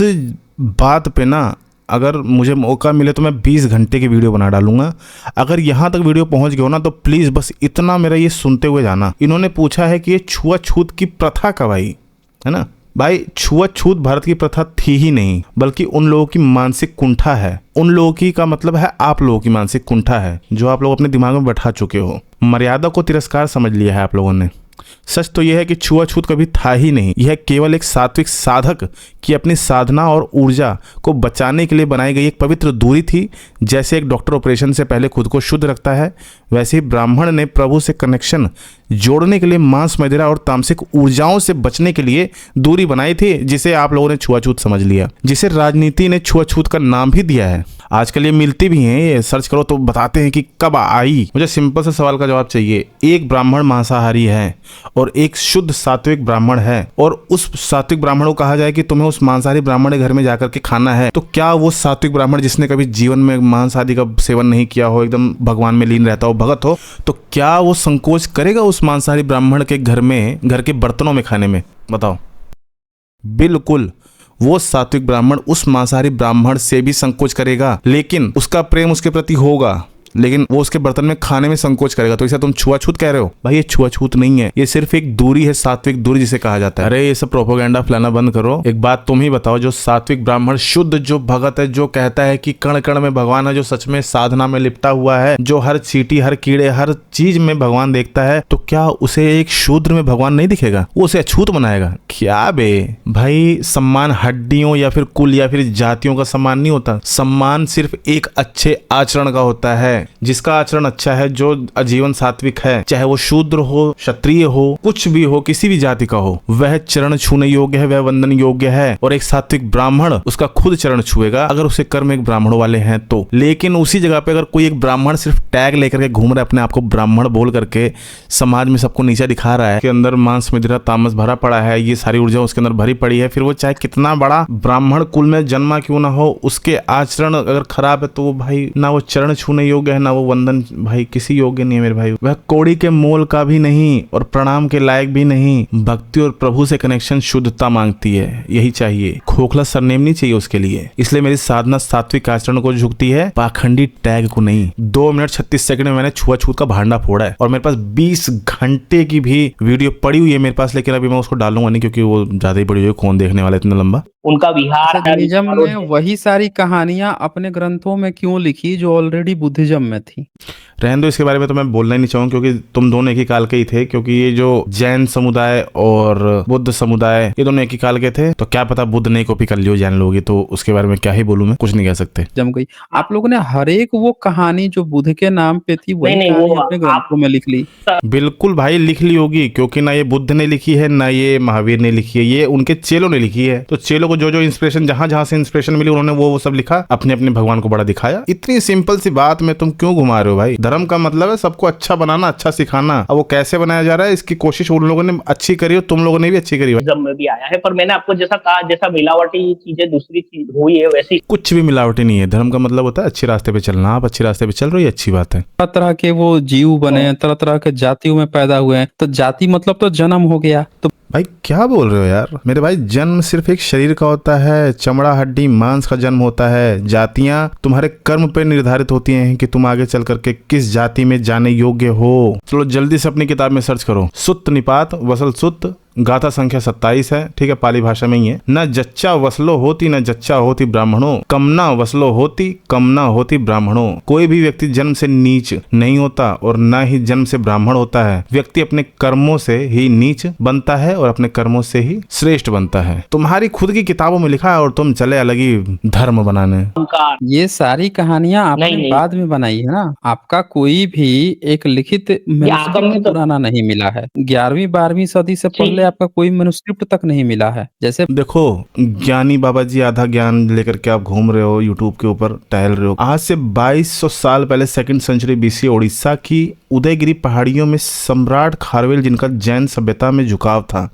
बात पे ना, अगर मुझे मौका मिले तो मैं 20 घंटे की वीडियो बना डालूंगा। अगर यहाँ तक वीडियो पहुँच गया हो ना, तो प्लीज़ बस इतना मेरा ये सुनते हुए जाना। इन्होंने पूछा है कि ये छुआछूत की प्रथा कब आई, है ना भाई? छुआछूत भारत की प्रथा थी ही नहीं, बल्कि उन लोगों की मानसिक कुंठा है। उन लोगों की का मतलब है आप लोगों की मानसिक कुंठा है, जो आप लोग अपने दिमाग में बैठा चुके हो। मर्यादा को तिरस्कार समझ लिया है आप लोगों ने। सच तो यह है कि छुआछूत कभी था ही नहीं। यह केवल एक सात्विक साधक की अपनी साधना और ऊर्जा को बचाने के लिए बनाई गई एक पवित्र दूरी थी। जैसे एक डॉक्टर ऑपरेशन से पहले खुद को शुद्ध रखता है, वैसे ही ब्राह्मण ने प्रभु से कनेक्शन जोड़ने के लिए मांस मदिरा और तामसिक ऊर्जाओं से बचने के लिए दूरी बनाई थी, जिसे आप लोगों ने छुआछूत समझ लिया, जिसे राजनीति ने छुआछूत का नाम भी दिया है। आजकल ये मिलती भी हैं, ये सर्च करो तो बताते हैं कि कब आई। मुझे सिंपल सा सवाल का जवाब चाहिए। एक ब्राह्मण मांसाहारी है और एक शुद्ध सात्विक ब्राह्मण है, और उस सात्विक ब्राह्मण को कहा जाए कि तुम्हें उस मांसाहारी ब्राह्मण के घर में जाकर के खाना है, तो क्या वो सात्विक ब्राह्मण जिसने कभी जीवन में मांस आदि का सेवन नहीं किया हो, एकदम भगवान में लीन रहता हो, भगत हो, तो क्या वो संकोच करेगा उस मांसाहारी ब्राह्मण के घर में, घर के बर्तनों में खाने में? बताओ। बिल्कुल वो सात्विक ब्राह्मण उस मांसाहारी ब्राह्मण से भी संकोच करेगा, लेकिन उसका प्रेम उसके प्रति होगा, लेकिन वो उसके बर्तन में खाने में संकोच करेगा। तो इसे तुम छुआछूत कह रहे हो? भाई ये छुआछूत नहीं है, ये सिर्फ एक दूरी है, सात्विक दूरी जिसे कहा जाता है। अरे ये सब प्रोपोगेंडा फैलाना बंद करो। एक बात तुम ही बताओ, जो सात्विक ब्राह्मण शुद्ध जो भगत है, जो कहता है कि कण कण में भगवान है, जो सच में साधना में लिपटा हुआ है, जो हर चींटी हर कीड़े हर चीज में भगवान देखता है, तो क्या उसे एक शूद्र में भगवान नहीं दिखेगा? वो उसे अछूत बनाएगा क्या बे? भाई सम्मान हड्डियों या फिर कुल या फिर जातियों का सम्मान नहीं होता। सम्मान सिर्फ एक अच्छे आचरण का होता है। जिसका आचरण अच्छा है, जो आजीवन सात्विक है, चाहे वो शूद्र हो, क्षत्रिय हो, कुछ भी हो, किसी भी जाति का हो, वह चरण छूने योग्य है, वह वंदन योग्य है। और एक सात्विक ब्राह्मण उसका खुद चरण छुएगा अगर उसे कर्म एक ब्राह्मणों वाले हैं तो। लेकिन उसी जगह पे अगर कोई एक ब्राह्मण सिर्फ टैग लेकर के घूम रहा है, अपने आप को ब्राह्मण बोल करके समाज में सबको नीचा दिखा रहा है कि अंदर मांस मदिरा तामस भरा पड़ा है, ये सारी ऊर्जा उसके अंदर भरी पड़ी है, फिर वो चाहे कितना बड़ा ब्राह्मण कुल में जन्मा क्यों ना हो, उसके आचरण अगर खराब है तो वो भाई ना वो चरण छूने योग्य है, ना वो वंदन भाई किसी योग्य नहीं है मेरे भाई। वह कौड़ी के मोल का भी नहीं और प्रणाम के लायक भी नहीं। भक्ति और प्रभु से कनेक्शन शुद्धता मांगती है, यही चाहिए। खोखला सरनेम नहीं चाहिए उसके लिए। इसलिए मेरी साधना सात्विक आचरण को झुकती है, पाखंडी टैग को नहीं। 2 मिनट 36 सेकंड में मैंने छुआछूत का भांडा फोड़ा है, और मेरे पास 20 घंटे की भी वीडियो पड़ी हुई है मेरे पास, लेकिन अभी मैं उसको डालूंगा नहीं क्योंकि वो ज्यादा ही बड़ी हुई है, कौन देखने वाला इतना लंबा। उनका विहार बुद्धिज्म ने वही सारी कहानियां अपने ग्रंथों में क्यों लिखी जो ऑलरेडी बुद्धिज्म में थी? रहने दो, इसके बारे में तो मैं बोलना ही नहीं चाहूंगा, क्योंकि तुम दोनों एक ही काल के ही थे। क्योंकि ये जो जैन समुदाय और बुद्ध समुदाय, ये दोनों एक ही काल के थे। तो क्या पता बुद्ध ने कॉपी कर लियो जैन लोग, तो उसके बारे में क्या ही बोलूं, मैं कुछ नहीं कह सकते। जम गई। आप लोगों ने हर एक वो कहानी जो बुद्ध के नाम पे थी वही कहानी अपने ग्रंथों में लिख ली। बिल्कुल भाई लिख ली होगी, क्योंकि ना ये बुद्ध ने लिखी है, ना ये महावीर ने लिखी है, ये उनके चेलों ने लिखी है। तो चेलों को जो जो इंस्पिरेशन, जहां जहां से इंस्पिरेशन मिली, उन्होंने वो सब लिखा, अपने अपने भगवान को बड़ा दिखाया। इतनी सिंपल सी बात में तुम क्यों घुमा रहे हो भाई? धर्म का मतलब है सबको अच्छा बनाना, अच्छा सिखाना। अब वो कैसे बनाया जा रहा है, इसकी कोशिश उन लोगों ने अच्छी करी हो, तुम लोगों ने भी अच्छी करी हो। जब में भी आया है, पर मैंने आपको जैसा कहा, जैसा मिलावटी चीजें दूसरी चीज हुई है, वैसी कुछ भी मिलावटी नहीं है। धर्म का मतलब होता है अच्छे रास्ते पे चलना। आप अच्छे रास्ते पे चल रहे हो, ये अच्छी बात है। तरह तरह के वो जीव बने हैं, तरह तरह के जातियों में पैदा हुए हैं, तो जाति मतलब तो जन्म हो गया। तो भाई क्या बोल रहे हो यार मेरे भाई? जन्म सिर्फ एक शरीर का होता है, चमड़ा हड्डी मांस का जन्म होता है। जातियां तुम्हारे कर्म पे निर्धारित होती हैं कि तुम आगे चल करके किस जाति में जाने योग्य हो। चलो जल्दी से अपनी किताब में सर्च करो, सुत्त निपात वसल सुत्त गाथा संख्या 27 है, ठीक है, पाली भाषा में ही है। न जच्चा वसलो होती न जच्चा होती ब्राह्मणों, कमना वसलो होती कमना होती ब्राह्मणों। कोई भी व्यक्ति जन्म से नीच नहीं होता और न ही जन्म से ब्राह्मण होता है। व्यक्ति अपने कर्मों से ही नीच बनता है और अपने कर्मों से ही श्रेष्ठ बनता है। तुम्हारी खुद की किताबों में लिखा है और तुम चले अलग ही धर्म बनाने। ये सारी कहानियां आपने बाद में बनाई है ना, आपका कोई भी एक लिखित मैन्युस्क्रिप्ट पुराना नहीं मिला है। 11वीं 12वीं सदी से पहले आपका कोई मैन्युस्क्रिप्ट तक नहीं मिला है। जैसे देखो ज्ञानी बाबा जी आधा ज्ञान लेकर के आप घूम रहे हो, यूट्यूब के ऊपर टहल रहे हो। आज से 2200 साल पहले 2nd सेंचुरी BC उड़ीसा की उदयगिरी पहाड़ियों में सम्राट खारवेल, जिनका जैन सभ्यता में झुकाव था,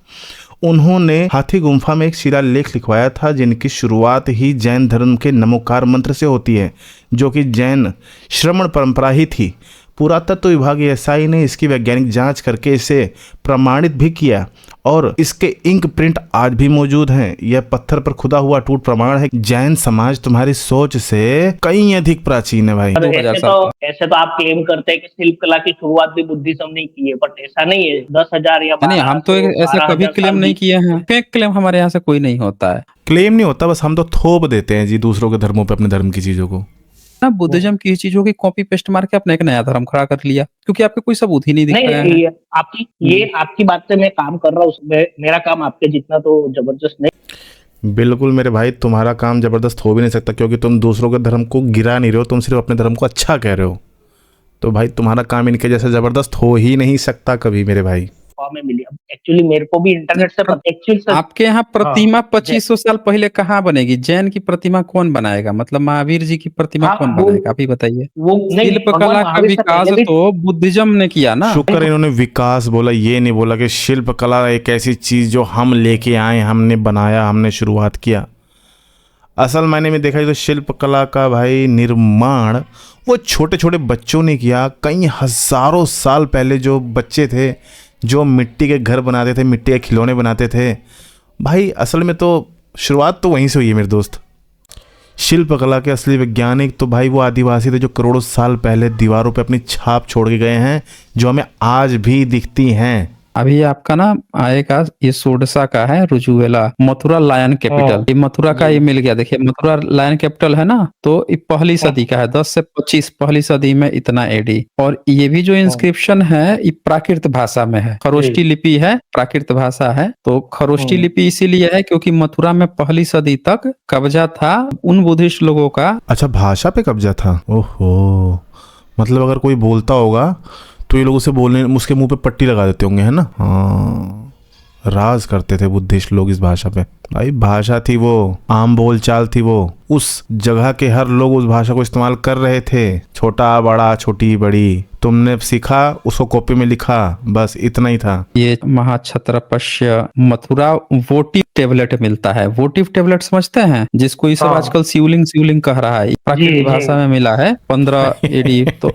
उन्होंने हाथी गुम्फा में एक शिलालेख लिखवाया था जिनकी शुरुआत ही जैन धर्म के नमोकार मंत्र से होती है, जो कि जैन श्रमण परंपरा ही थी। पुरातत्व विभाग SI ने इसकी वैज्ञानिक जांच करके इसे प्रमाणित भी किया और इसके इंक प्रिंट आज भी मौजूद हैं। यह पत्थर पर खुदा हुआ टूट प्रमाण है। जैन समाज तुम्हारी सोच से कहीं अधिक प्राचीन है भाई। ऐसे तो आप क्लेम करते हैं कि शिल्प कला की शुरुआत भी बुद्धिज्म ने की है, बट ऐसा नहीं है। 10,000 या 12,000 हम तो ऐसे कभी क्लेम नहीं किए हैं। फेक क्लेम हमारे यहाँ से कोई नहीं होता है। क्लेम नहीं होता, बस हम तो थोप देते हैं जी दूसरों के धर्मों पे अपने धर्म की चीजों को। ना बुद्धिज्म की चीजों की कॉपी पेस्ट मार के अपने एक नया धर्म खड़ा कर लिया, क्योंकि आपके कोई सबूत ही नहीं दिख रहा है। आपकी बात से मैं काम कर रहा हूँ, मेरा काम आपके जितना तो जबरदस्त नहीं। बिल्कुल मेरे भाई, तुम्हारा काम जबरदस्त हो भी नहीं सकता, क्योंकि तुम दूसरों के धर्म को गिरा नहीं रहे हो, तुम सिर्फ अपने धर्म को अच्छा कह रहे हो। तो भाई तुम्हारा काम इनके जैसे जबरदस्त हो ही नहीं सकता कभी मेरे भाई। में मिली। अब एक्चुअली मेरे को भी इंटरनेट से एक्चुअली आपके यहाँ प्रतिमा 2500 साल पहले कहाँ बनेगी? जैन की प्रतिमा कौन बनाएगा? मतलब महावीर जी की प्रतिमा कौन बनाएगा? आप ही बताइए। वो शिल्प कला का विकास तो बुद्धिज्म ने किया ना। शुक्र इन्होंने विकास बोला, ये नहीं बोला कि शिल्प कला एक ऐसी चीज जो हम लेके आए, हमने बनाया, हमने शुरुआत किया। असल मायने में देखा जाए तो शिल्प कला का भाई निर्माण वो छोटे छोटे बच्चों ने किया। कई हजारों साल पहले जो बच्चे थे जो मिट्टी के घर बनाते थे, मिट्टी के खिलौने बनाते थे भाई, असल में तो शुरुआत तो वहीं से हुई है मेरे दोस्त। शिल्प कला के असली वैज्ञानिक तो भाई वो आदिवासी थे जो करोड़ों साल पहले दीवारों पे अपनी छाप छोड़ के गए हैं, जो हमें आज भी दिखती हैं। अभी आपका ना आएगा, ये सोडसा का है, रुजुवेला, मथुरा लायन कैपिटल। ये मथुरा का ये मिल गया। देखिए मथुरा लायन कैपिटल है ना, तो ये पहली सदी का है, 10 से 25 पहली सदी में इतना AD। और ये भी जो इंस्क्रिप्शन है ये प्राकृत भाषा में है, खरोष्टी लिपि है, प्राकृत भाषा है। तो खरोष्टी लिपि इसीलिए है क्योंकि मथुरा में पहली सदी तक कब्जा था उन बुद्धिस्ट लोगों का। अच्छा, भाषा पे कब्जा था। ओहो, मतलब अगर कोई बोलता होगा तो ये लोग उसे बोलने, उसके मुंह पे पट्टी लगा देते होंगे, है ना। हाँ, राज करते थे बुद्धिस्ट लोग इस भाषा पे। भाई भाषा थी वो, आम बोल चाल थी वो, उस जगह के हर लोग उस भाषा को इस्तेमाल कर रहे थे। छोटा बड़ा, छोटी बड़ी, तुमने सीखा, उसको कॉपी में लिखा, बस इतना ही था। ये महाछत्रपश्य मथुरा वोटिव टेबलेट मिलता है। वोटिव टेबलेट समझते हैं, जिसको ये सब आजकल शिवलिंग कह रहा है, प्राकृतिक भाषा में मिला है 15 AD। तो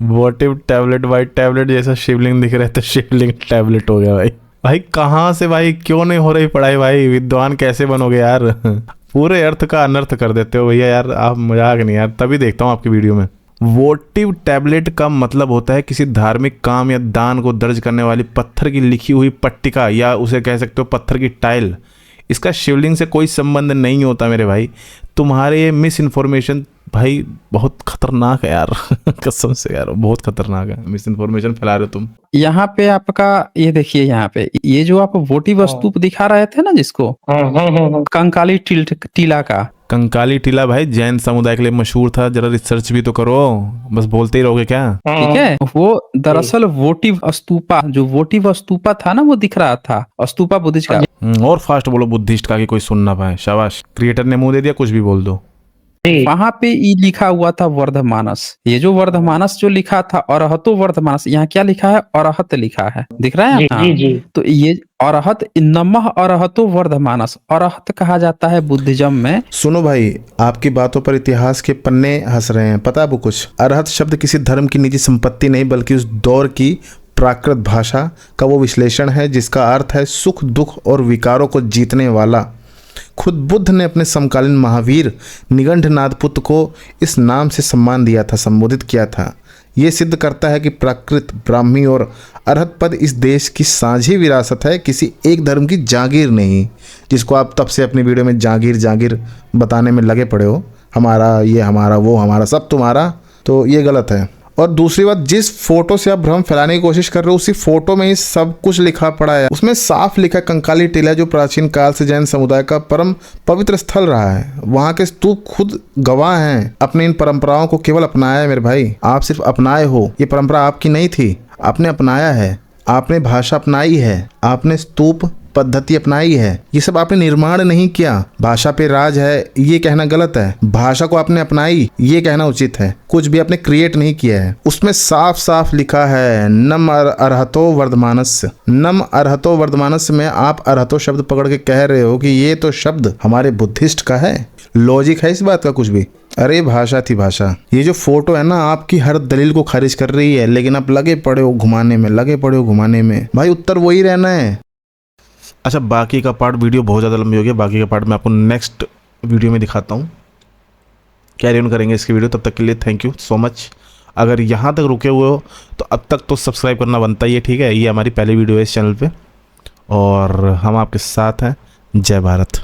वोटिव टैबलेट, वाइट टैबलेट जैसा शिवलिंग दिख रहा है तो शिवलिंग टैबलेट हो गया भाई। भाई कहाँ से भाई, क्यों नहीं हो रही पढ़ाई भाई? विद्वान कैसे बनोगे यार? पूरे अर्थ का अनर्थ कर देते हो भैया यार, आप मजाक नहीं यार, तभी देखता हूँ आपकी वीडियो में। वोटिव टैबलेट का मतलब होता है किसी धार्मिक काम या दान को दर्ज करने वाली पत्थर की लिखी हुई पट्टिका, या उसे कह सकते हो पत्थर की टाइल। इसका शिवलिंग से कोई संबंध नहीं होता मेरे भाई। तुम्हारे ये मिस इन्फॉर्मेशन भाई बहुत खतरनाक है यार। कसम से यार बहुत खतरनाक है, मिस इन्फॉर्मेशन फैला रहे हो तुम। यहाँ पे आपका ये देखिए, यहाँ पे ये जो आप वोटिव स्तूप दिखा रहे थे ना, जिसको कंकाली टीला का। कंकाली टीला भाई जैन समुदाय के लिए मशहूर था, जरा रिसर्च भी तो करो, बस बोलते ही रहोगे क्या? ठीक है, वो दरअसल वोटिव स्तूपा, जो वोटिव स्तूपा था ना, वो दिख रहा था स्तूपा बुद्धिस्ट का। और फास्ट बोलो बुद्धिस्ट का कि कोई सुन ना पाए। शाबाश, क्रिएटर ने मुंह दे दिया, कुछ भी बोल दो। वहां पे ये लिखा हुआ था वर्धमानस। ये जो वर्धमानस जो लिखा था, अरहतो वर्धमानस, यहाँ क्या लिखा है? अरहत लिखा है, दिख रहा है? जी। तो ये अरहत, नमः अरहतो वर्धमानस, अरहत कहा जाता है बुद्धिज्म में। सुनो भाई, आपकी बातों पर इतिहास के पन्ने हंस रहे हैं, पता है आपको कुछ? अरहत शब्द किसी धर्म की निजी संपत्ति नहीं, बल्कि उस दौर की प्राकृत भाषा का वो विश्लेषण है जिसका अर्थ है सुख दुख और विकारों को जीतने वाला। खुद बुद्ध ने अपने समकालीन महावीर निगंठनाथ पुत्र को इस नाम से सम्मान दिया था, संबोधित किया था। ये सिद्ध करता है कि प्राकृत, ब्राह्मी और अर्हत पद इस देश की साझी विरासत है, किसी एक धर्म की जागीर नहीं, जिसको आप तब से अपनी वीडियो में जागीर जागीर बताने में लगे पड़े हो, हमारा ये, हमारा वो, हमारा सब तुम्हारा, तो ये गलत है। और दूसरी बात, जिस फोटो से आप भ्रम फैलाने की कोशिश कर रहे हो उसी फोटो में ही सब कुछ लिखा पड़ा है। उसमें साफ लिखा है कंकाली टीला जो प्राचीन काल से जैन समुदाय का परम पवित्र स्थल रहा है, वहाँ के स्तूप खुद गवाह हैं। अपने इन परंपराओं को केवल अपनाया है मेरे भाई, आप सिर्फ अपनाए हो, ये परंपरा आपकी नहीं थी, आपने अपनाया है, आपने भाषा अपनाई है, आपने स्तूप पद्धति अपनाई है, ये सब आपने निर्माण नहीं किया। भाषा पे राज है ये कहना गलत है, भाषा को आपने अपनाई ये कहना उचित है, कुछ भी आपने क्रिएट नहीं किया है। उसमें साफ साफ लिखा है नम अर्हतो वर्धमानस्य, नम अर्हतो वर्धमानस्य में आप अर्हतो शब्द पकड़ के कह रहे हो कि ये तो शब्द हमारे बुद्धिस्ट का है, लॉजिक है इस बात का कुछ भी? अरे भाषा थी भाषा। ये जो फोटो है ना आपकी हर दलील को खारिज कर रही है, लेकिन आप लगे पड़े हो घुमाने में, लगे पड़े हो घुमाने में। भाई उत्तर वही रहना है। अच्छा, बाकी का पार्ट, वीडियो बहुत ज़्यादा लंबी हो गई, बाकी का पार्ट मैं आपको नेक्स्ट वीडियो में दिखाता हूँ, कैरी ऑन करेंगे इसकी वीडियो। तब तक के लिए थैंक यू सो मच। अगर यहाँ तक रुके हुए हो तो अब तक तो सब्सक्राइब करना बनता ही है, ठीक है? ये हमारी पहली वीडियो है इस चैनल पे और हम आपके साथ हैं। जय भारत।